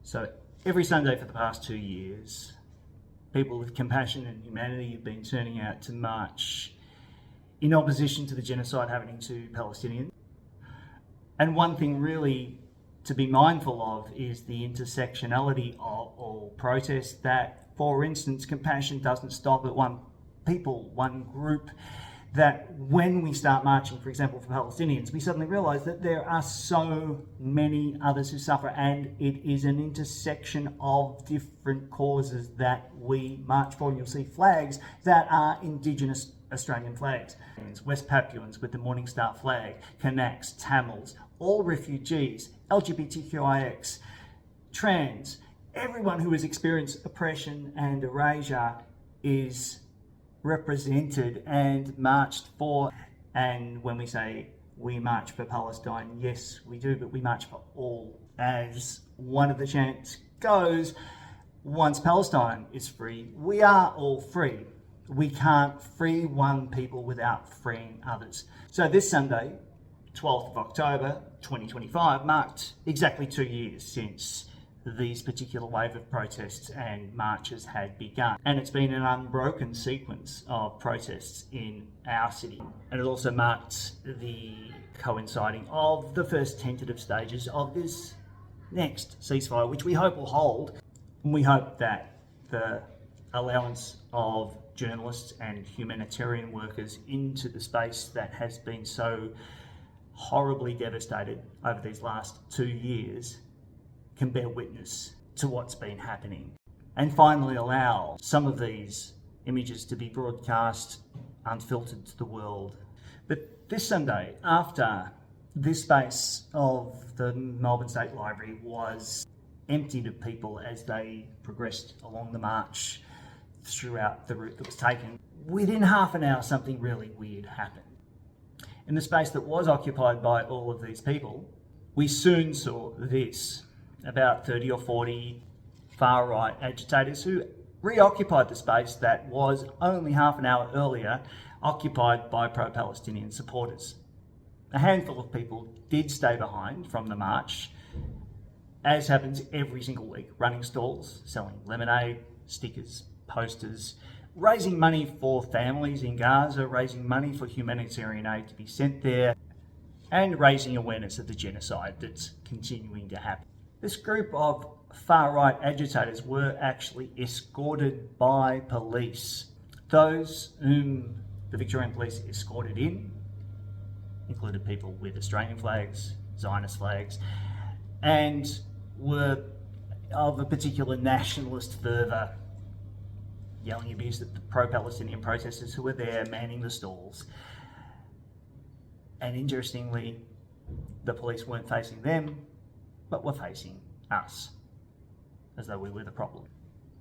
So every Sunday for the past 2 years, people with compassion and humanity have been turning out to march in opposition to the genocide happening to Palestinians. And one thing really to be mindful of is the intersectionality of all protests, that, for instance, compassion doesn't stop at one people, one group, that when we start marching, for example, for Palestinians, we suddenly realise that there are so many others who suffer, and it is an intersection of different causes that we march for. And you'll see flags that are Indigenous Australian flags. West Papuans with the Morning Star flag, Kanaks, Tamils, all refugees, LGBTQIX, trans, everyone who has experienced oppression and erasure is represented and marched for. And when we say we march for Palestine, yes, we do, but we march for all. As one of the chants goes, once Palestine is free, we are all free. We can't free one people without freeing others. So this Sunday, 12th of October 2025, marked exactly 2 years since these particular wave of protests and marches had begun. And it's been an unbroken sequence of protests in our city. And it also marked the coinciding of the first tentative stages of this next ceasefire, which we hope will hold. And we hope that the allowance of journalists and humanitarian workers into the space that has been so horribly devastated over these last 2 years can bear witness to what's been happening, and finally allow some of these images to be broadcast unfiltered to the world. But this Sunday, after this space of the Melbourne State Library was emptied of people as they progressed along the march throughout the route that was taken, within half an hour something really weird happened. In the space that was occupied by all of these people, we soon saw this. About 30 or 40 far-right agitators who reoccupied the space that was only half an hour earlier occupied by pro-Palestinian supporters. A handful of people did stay behind from the march, as happens every single week, running stalls, selling lemonade, stickers, posters, raising money for families in Gaza, raising money for humanitarian aid to be sent there, and raising awareness of the genocide that's continuing to happen. This group of far-right agitators were actually escorted by police. Those whom the Victorian police escorted in included people with Australian flags, Zionist flags, and were of a particular nationalist fervour, yelling abuse at the pro-Palestinian protesters who were there manning the stalls. And interestingly, the police weren't facing them, but were facing us, as though we were the problem.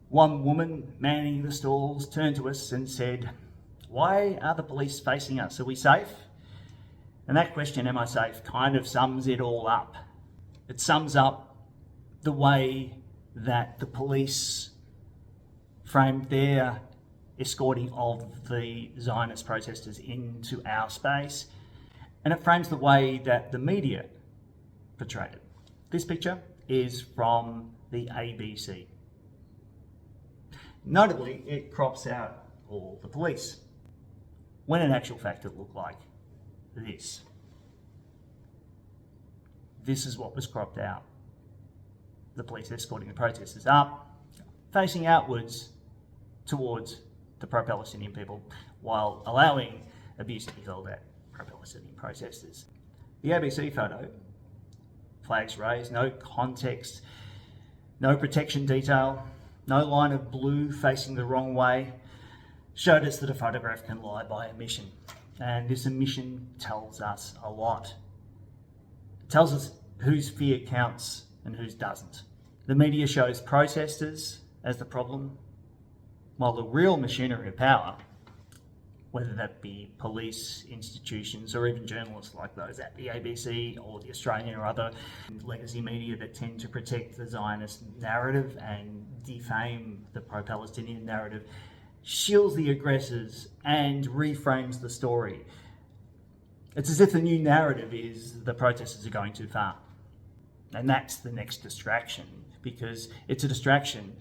One woman manning the stalls turned to us and said, "Why are the police facing us? Are we safe?" And that question, am I safe, kind of sums it all up. It sums up the way that the police framed their escorting of the Zionist protesters into our space, and it frames the way that the media portrayed it. This picture is from the ABC. Notably, it crops out all the police, when in actual fact it looked like this. This is what was cropped out. The police escorting the protesters up, facing outwards towards the pro-Palestinian people, while allowing abuse to be hurled at pro-Palestinian protesters. The ABC photo, flags raised, no context, no protection detail, no line of blue facing the wrong way, showed us that a photograph can lie by omission. And this omission tells us a lot. It tells us whose fear counts and whose doesn't. The media shows protesters as the problem, while the real machinery of power, whether that be police, institutions, or even journalists like those at the ABC or the Australian or other legacy media that tend to protect the Zionist narrative and defame the pro-Palestinian narrative, shields the aggressors and reframes the story. It's as if the new narrative is the protesters are going too far. And that's the next distraction, because it's a distraction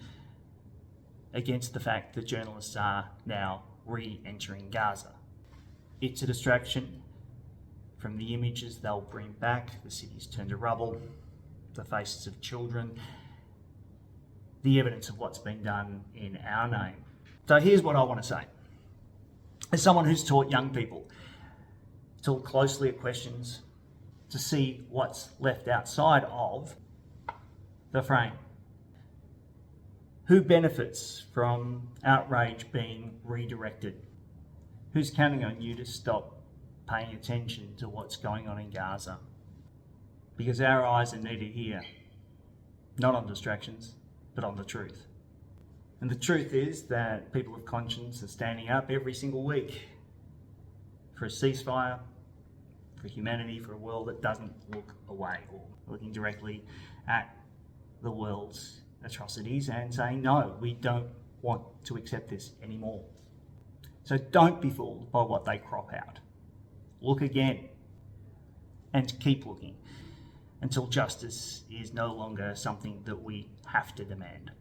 against the fact that journalists are now re-entering Gaza. It's a distraction from the images they'll bring back, the cities turned to rubble, the faces of children, the evidence of what's been done in our name. So here's what I want to say. As someone who's taught young people to look closely at questions, to see what's left outside of the frame. Who benefits from outrage being redirected? Who's counting on you to stop paying attention to what's going on in Gaza? Because our eyes are needed here, not on distractions, but on the truth. And the truth is that people of conscience are standing up every single week for a ceasefire, for humanity, for a world that doesn't look away, or looking directly at the world's atrocities and saying, no, we don't want to accept this anymore. So don't be fooled by what they crop out. Look again and keep looking until justice is no longer something that we have to demand.